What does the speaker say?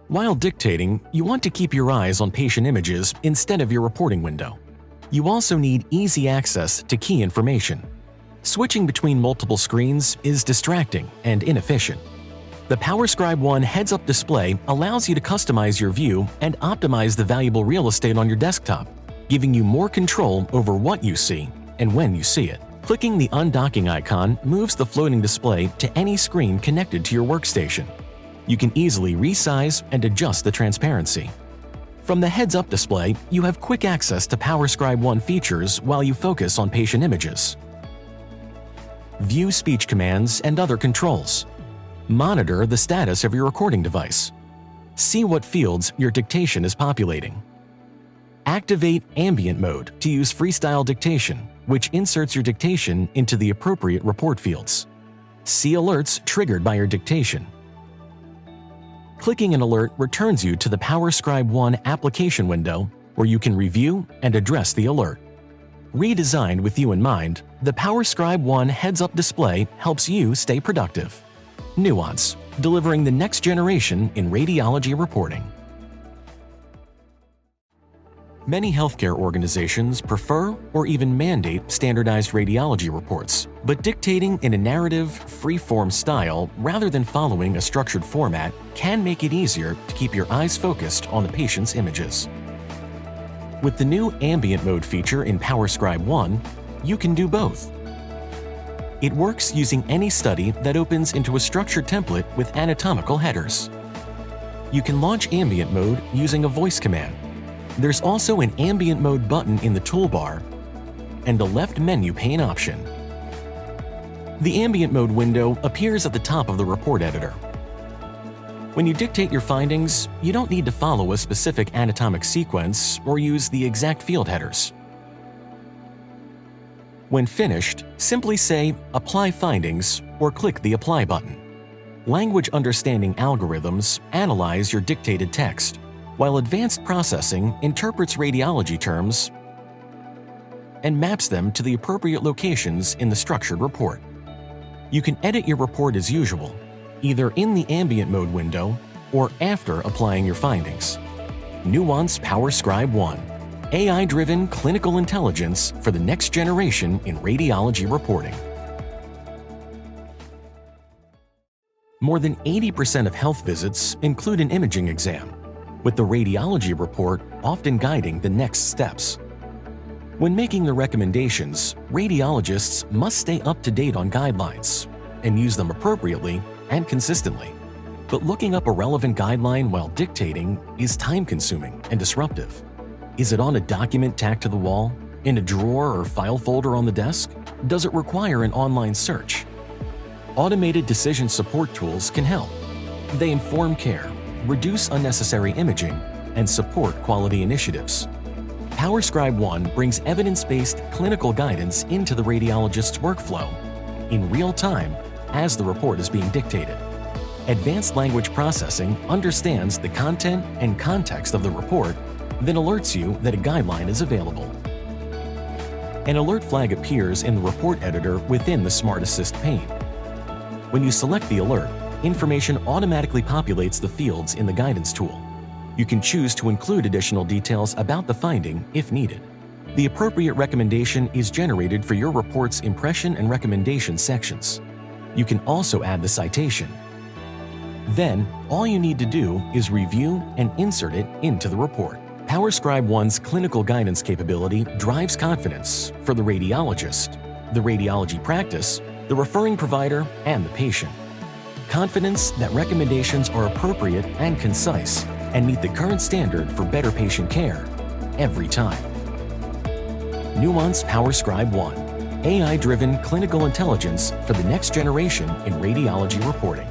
While dictating, you want to keep your eyes on patient images instead of your reporting window. You also need easy access to key information. Switching between multiple screens is distracting and inefficient. The PowerScribe One heads-up display allows you to customize your view and optimize the valuable real estate on your desktop, giving you more control over what you see and when you see it. Clicking the undocking icon moves the floating display to any screen connected to your workstation. You can easily resize and adjust the transparency. From the heads-up display, you have quick access to PowerScribe One features while you focus on patient images. View speech commands and other controls. Monitor the status of your recording device. See what fields your dictation is populating. Activate Ambient Mode to use freestyle dictation, which inserts your dictation into the appropriate report fields. See alerts triggered by your dictation. Clicking an alert returns you to the PowerScribe One application window where you can review and address the alert. Redesigned with you in mind, the PowerScribe One heads-up display helps you stay productive. Nuance, delivering the next generation in radiology reporting. Many healthcare organizations prefer or even mandate standardized radiology reports, but dictating in a narrative, free-form style rather than following a structured format can make it easier to keep your eyes focused on the patient's images. With the new Ambient Mode feature in PowerScribe One, you can do both. It works using any study that opens into a structured template with anatomical headers. You can launch Ambient Mode using a voice command. There's also an Ambient Mode button in the toolbar and a left menu pane option. The Ambient Mode window appears at the top of the report editor. When you dictate your findings, you don't need to follow a specific anatomic sequence or use the exact field headers. When finished, simply say Apply Findings or click the Apply button. Language understanding algorithms analyze your dictated text, while advanced processing interprets radiology terms and maps them to the appropriate locations in the structured report. You can edit your report as usual, either in the Ambient Mode window or after applying your findings. Nuance PowerScribe One. AI-driven clinical intelligence for the next generation in radiology reporting. More than 80% of health visits include an imaging exam, with the radiology report often guiding the next steps. When making the recommendations, radiologists must stay up to date on guidelines and use them appropriately and consistently. But looking up a relevant guideline while dictating is time-consuming and disruptive. Is it on a document tacked to the wall, in a drawer or file folder on the desk? Does it require an online search? Automated decision support tools can help. They inform care, reduce unnecessary imaging, and support quality initiatives. PowerScribe One brings evidence-based clinical guidance into the radiologist's workflow in real time as the report is being dictated. Advanced language processing understands the content and context of the report, then alerts you that a guideline is available. An alert flag appears in the report editor within the Smart Assist pane. When you select the alert, information automatically populates the fields in the guidance tool. You can choose to include additional details about the finding if needed. The appropriate recommendation is generated for your report's impression and recommendation sections. You can also add the citation. Then, all you need to do is review and insert it into the report. PowerScribe One's clinical guidance capability drives confidence for the radiologist, the radiology practice, the referring provider, and the patient. Confidence that recommendations are appropriate and concise and meet the current standard for better patient care every time. Nuance PowerScribe One. AI-driven clinical intelligence for the next generation in radiology reporting.